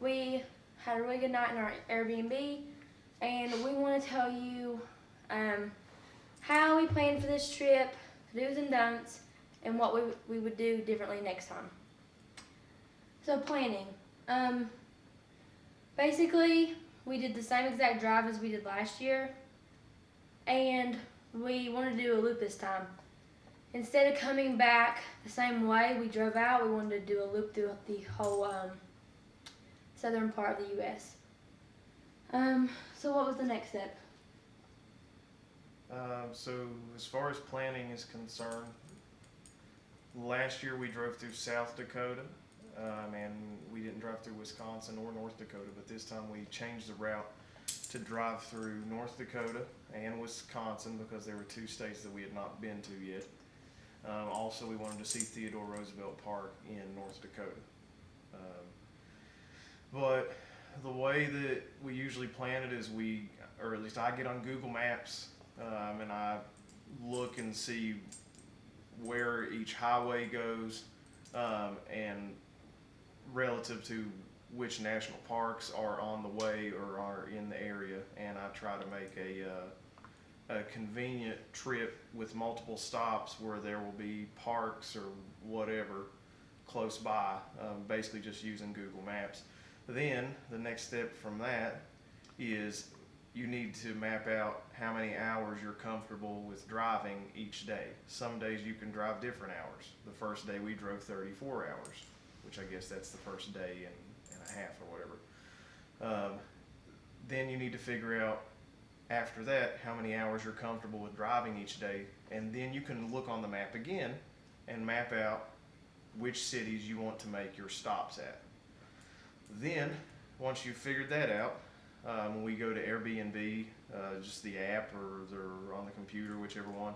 we had a really good night in our Airbnb, and we want to tell you how we planned for this trip, do's and don'ts, and what we would do differently next time. So planning. Basically, we did the same exact drive as we did last year, and we wanted to do a loop this time. Instead of coming back the same way we drove out, we wanted to do a loop through the whole southern part of the U.S. So what was the next step? So as far as planning is concerned, last year we drove through South Dakota, and we didn't drive through Wisconsin or North Dakota, but this time we changed the route to drive through North Dakota and Wisconsin because there were two states that we had not been to yet. Also, we wanted to see Theodore Roosevelt Park in North Dakota. But the way that we usually plan it is or at least I get on Google Maps, and I look and see where each highway goes, and relative to which national parks are on the way or are in the area, and I try to make a convenient trip with multiple stops where there will be parks or whatever close by, basically just using Google Maps. Then the next step from that is you need to map out how many hours you're comfortable with driving each day. Some days you can drive different hours. The first day we drove 34 hours, which I guess that's the first day and a half or whatever. Then you need to figure out after that how many hours you're comfortable with driving each day, and then you can look on the map again and map out which cities you want to make your stops at. Then once you've figured that out, when we go to Airbnb, just the app or they're on the computer, whichever one,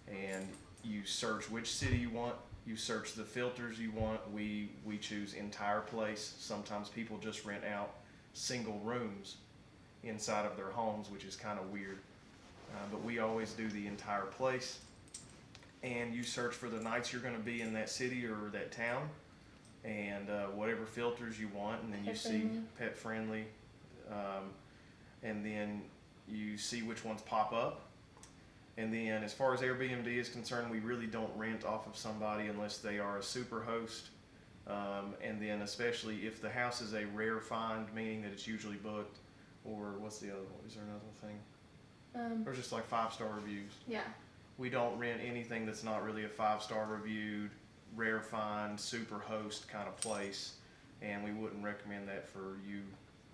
and you search which city you want, you search the filters you want. We choose entire place. Sometimes people just rent out single rooms inside of their homes, which is kind of weird. But we always do the entire place. And you search for the nights you're going to be in that city or that town, and whatever filters you want, and then you see pet friendly, and then you see which ones pop up. And then as far as Airbnb is concerned, we really don't rent off of somebody unless they are a super host. And then especially if the house is a rare find, meaning that it's usually booked, or what's the other one? Is there another thing? Or just like 5-star reviews. Yeah. We don't rent anything that's not really a 5-star reviewed, rare find, super host kind of place, and we wouldn't recommend that for you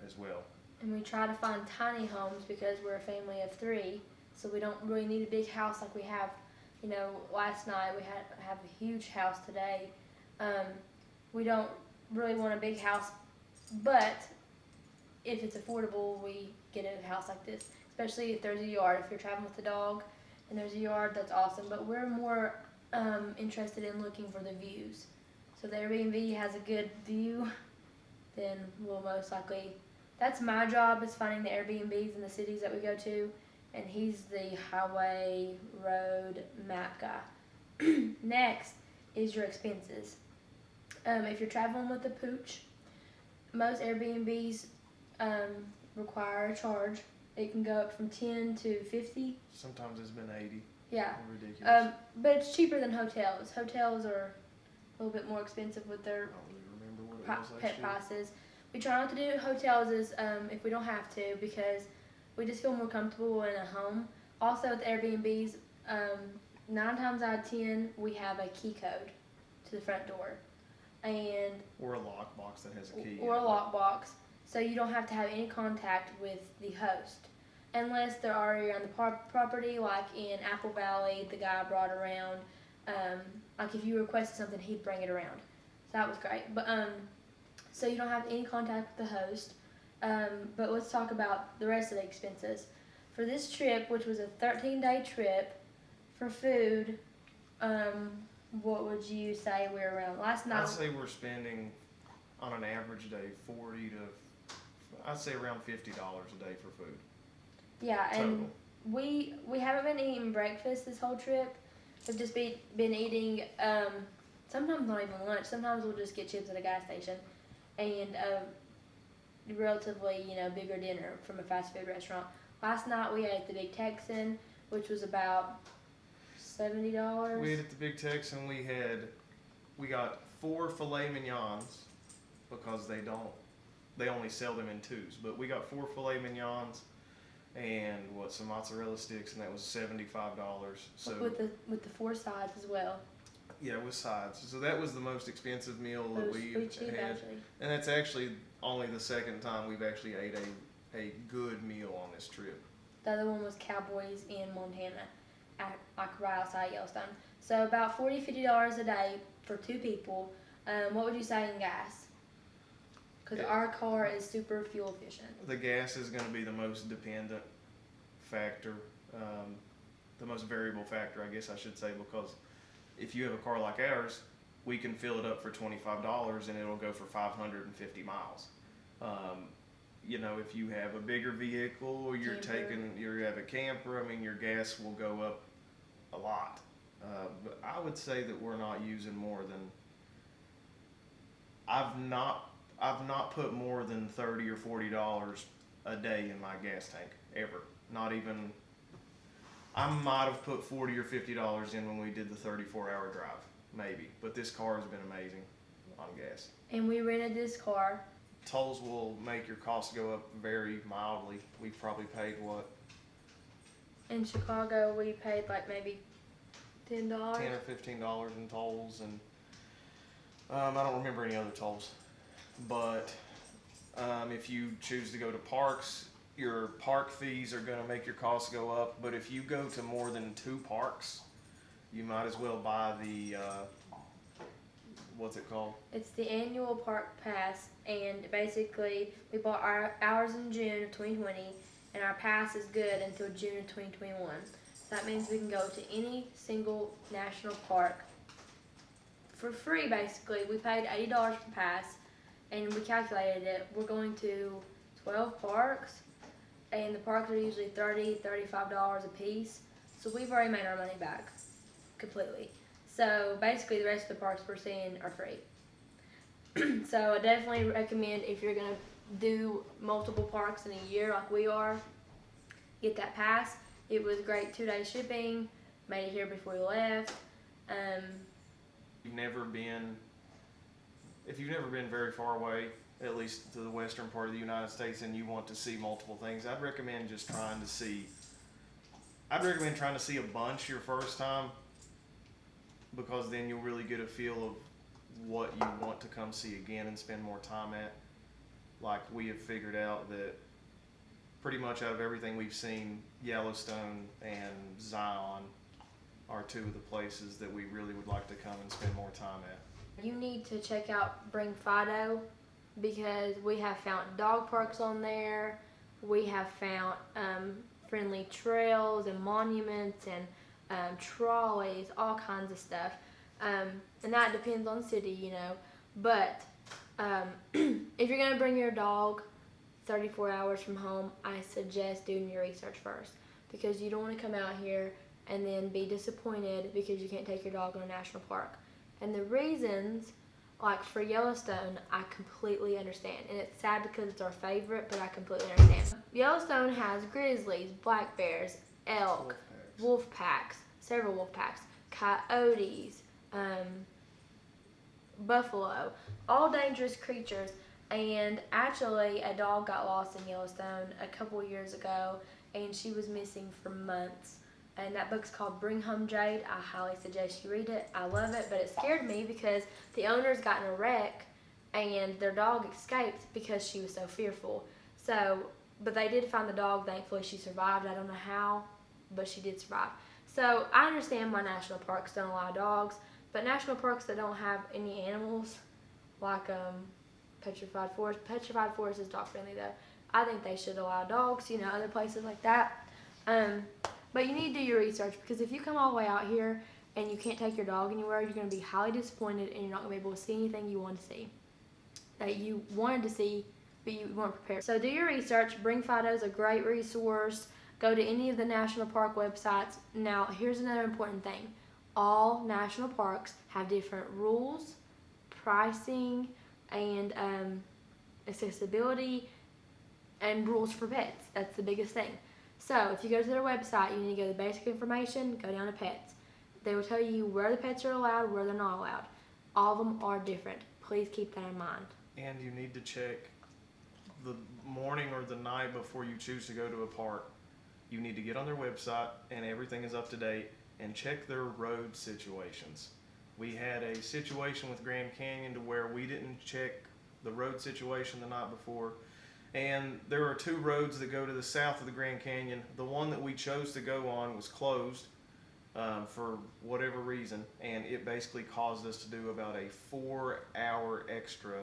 as well. And we try to find tiny homes because we're a family of 3, so we don't really need a big house like we have. You know, last night we have a huge house today. We don't really want a big house, but if it's affordable, we get a house like this, especially if there's a yard. If you're traveling with a dog and there's a yard, that's awesome. But we're more interested in looking for the views. So the Airbnb has a good view, then we'll most likely, that's my job, is finding the Airbnbs in the cities that we go to, and he's the highway road map guy. Next is your expenses. If you're traveling with a pooch, most Airbnbs require a charge. It can go up from 10 to 50. Sometimes it's been 80. Yeah. Ridiculous. But it's cheaper than hotels. Hotels are a little bit more expensive with their I don't really remember what it was pet last year. prices. We try not to do hotels if we don't have to, because we just feel more comfortable in a home. Also with Airbnbs, 9 times out of 10 we have a key code to the front door, and Or a lockbox that has a key. or a lockbox, so you don't have to have any contact with the host unless they're already on the property. Like in Apple Valley, the guy brought around, like if you requested something, he'd bring it around. So that was great. But so you don't have any contact with the host. But let's talk about the rest of the expenses. For this trip, which was a 13-day trip, for food, what would you say we're around? Last night, I'd say we're spending on an average day I'd say around $50 a day for food. yeah, and Total. we haven't been eating breakfast this whole trip. We've just been eating, sometimes not even lunch. Sometimes we'll just get chips at a gas station, and relatively, bigger dinner from a fast food restaurant. Last night we ate at the Big Texan, which was about $70. We ate at the Big Texan. We got 4 filet mignons because they only sell them in 2s. But we got 4 filet mignons and some mozzarella sticks, and that was $75. So with the 4 sides as well. yeah, with sides. So that was the most expensive meal It that was we've pretty cheap had, actually. and that's actually only the second time we've actually ate a good meal on this trip. The other one was Cowboys in Montana, like right outside Yellowstone. So about $40-50 a day for 2 people. What would you say in gas? Because our car is super fuel efficient. The gas is going to be the most dependent factor, the most variable factor, I guess I should say, because if you have a car like ours, we can fill it up for $25 and it'll go for 550 miles. If you have a bigger vehicle or you have a camper, I mean, your gas will go up a lot. But I would say that we're not using more than, I've not put more than $30 or $40 a day in my gas tank ever. Not even. I might have put $40 or $50 in when we did the 34-hour drive, maybe. But this car has been amazing on gas. And we rented this car. Tolls will make your costs go up very mildly. We've probably paid what? In Chicago, we paid like maybe $10. $10 or $15 in tolls, and I don't remember any other tolls. But if you choose to go to parks, your park fees are going to make your costs go up. But if you go to more than 2 parks, you might as well buy the what's it called? It's the annual park pass, and basically we bought ours in June of 2020, and our pass is good until June of 2021. So that means we can go to any single national park for free. Basically, we paid $80 for the pass, and we calculated it. We're going to 12 parks, and the parks are usually $30, $35 a piece. So we've already made our money back completely. So basically the rest of the parks we're seeing are free. So I definitely recommend, if you're going to do multiple parks in a year like we are, get that pass. It was great 2-day shipping, made it here before we left. If you've never been very far away, at least to the western part of the United States, and you want to see multiple things, I'd recommend trying to see a bunch your first time, because then you'll really get a feel of what you want to come see again and spend more time at. Like, we have figured out that pretty much out of everything we've seen, Yellowstone and Zion are 2 of the places that we really would like to come and spend more time at. You need to check out Bring Fido, because we have found dog parks on there. We have found friendly trails and monuments and trolleys, all kinds of stuff. And that depends on city, But if you're going to bring your dog 34 hours from home, I suggest doing your research first, because you don't want to come out here and then be disappointed because you can't take your dog in a national park. And the reasons, like for Yellowstone, I completely understand. And it's sad because it's our favorite, but I completely understand. Yellowstone has grizzlies, black bears, elk, wolf packs, several wolf packs, coyotes, buffalo, all dangerous creatures. And actually, a dog got lost in Yellowstone a couple years ago, and she was missing for months. And that book's called Bring Home Jade. I highly suggest you read it. I love it, but it scared me because the owners got in a wreck and their dog escaped because she was so fearful. But they did find the dog. Thankfully, she survived. I don't know how, but she did survive. So I understand why national parks don't allow dogs, but national parks that don't have any animals, like Petrified Forest is dog friendly though. I think they should allow dogs, other places like that. But you need to do your research, because if you come all the way out here and you can't take your dog anywhere, you're going to be highly disappointed, and you're not going to be able to see anything you want to see, that you wanted to see, but you weren't prepared. So do your research. Bring Fido is a great resource. Go to any of the national park websites. Now, here's another important thing. All national parks have different rules, pricing, and accessibility, and rules for pets. That's the biggest thing. So if you go to their website, you need to go to the basic information, go down to pets. They will tell you where the pets are allowed, where they're not allowed. All of them are different. Please keep that in mind. And you need to check the morning or the night before you choose to go to a park. You need to get on their website, and everything is up to date, and check their road situations. We had a situation with Grand Canyon to where we didn't check the road situation the night before. And there are 2 roads that go to the south of the Grand Canyon. The one that we chose to go on was closed for whatever reason, and it basically caused us to do about a 4-hour extra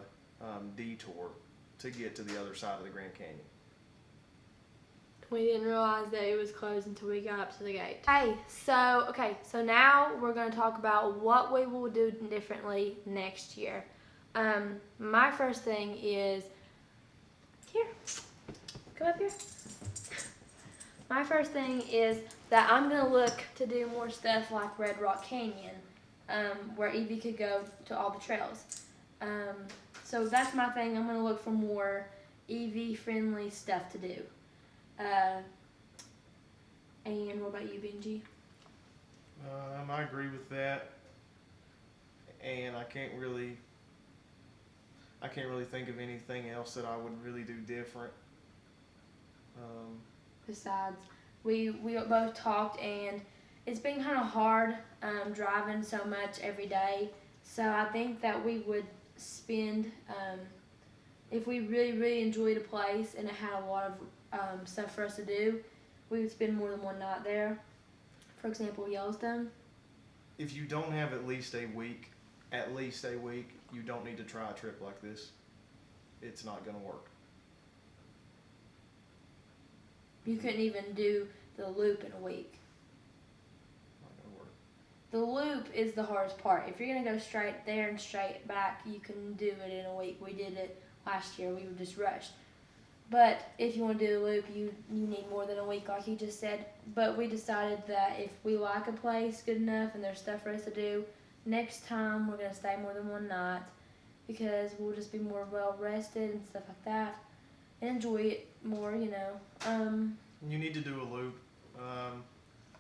detour to get to the other side of the Grand Canyon. We didn't realize that it was closed until we got up to the gate. So now we're going to talk about what we will do differently next year. My first thing is, here, come up here. My first thing is that I'm going to look to do more stuff like Red Rock Canyon, where Evie could go to all the trails. So that's my thing. I'm going to look for more Evie-friendly stuff to do. And what about you, Benji? I agree with that, and I can't really think of anything else that I would really do different. Besides, we both talked, and it's been kind of hard driving so much every day. So I think that we would spend, if we really enjoyed a place and it had a lot of stuff for us to do, we would spend more than one night there. For example, Yellowstone. If you don't have at least a week, you don't need to try a trip like this. It's not going to work. You couldn't even do the loop in a week. Not going to work. The loop is the hardest part. If you're going to go straight there and straight back, you can do it in a week. We did it last year. We were just rushed. But if you want to do the loop, you need more than a week, like you just said. But we decided that if we like a place good enough and there's stuff for us to do, next time we're going to stay more than one night, because we'll just be more well rested and stuff like that, and enjoy it more, you know. You need to do a loop.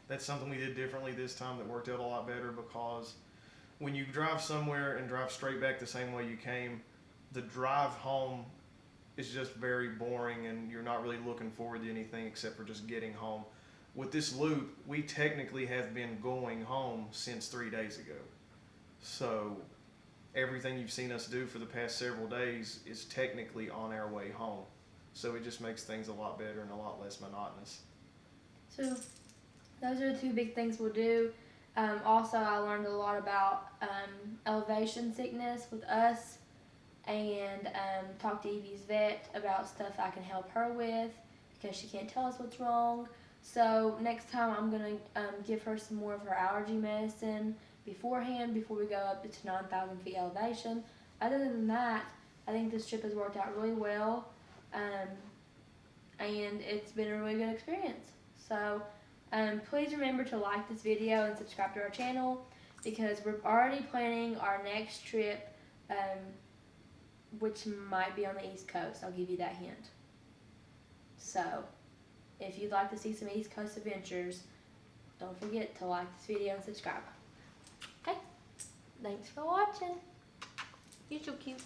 That's something we did differently this time that worked out a lot better, because when you drive somewhere and drive straight back the same way you came, the drive home is just very boring, and you're not really looking forward to anything except for just getting home. With this loop, we technically have been going home since 3 days ago. So everything you've seen us do for the past several days is technically on our way home. So it just makes things a lot better and a lot less monotonous. So those are the 2 big things we'll do. Also, I learned a lot about elevation sickness with us, and talked to Evie's vet about stuff I can help her with, because she can't tell us what's wrong. So next time I'm going to give her some more of her allergy medicine beforehand, before we go up to 9,000 feet elevation. Other than that, I think this trip has worked out really well, and it's been a really good experience. So please remember to like this video and subscribe to our channel, because we're already planning our next trip, which might be on the East Coast. I'll give you that hint. So if you'd like to see some East Coast adventures, don't forget to like this video and subscribe. Okay, thanks for watching. You're so cute.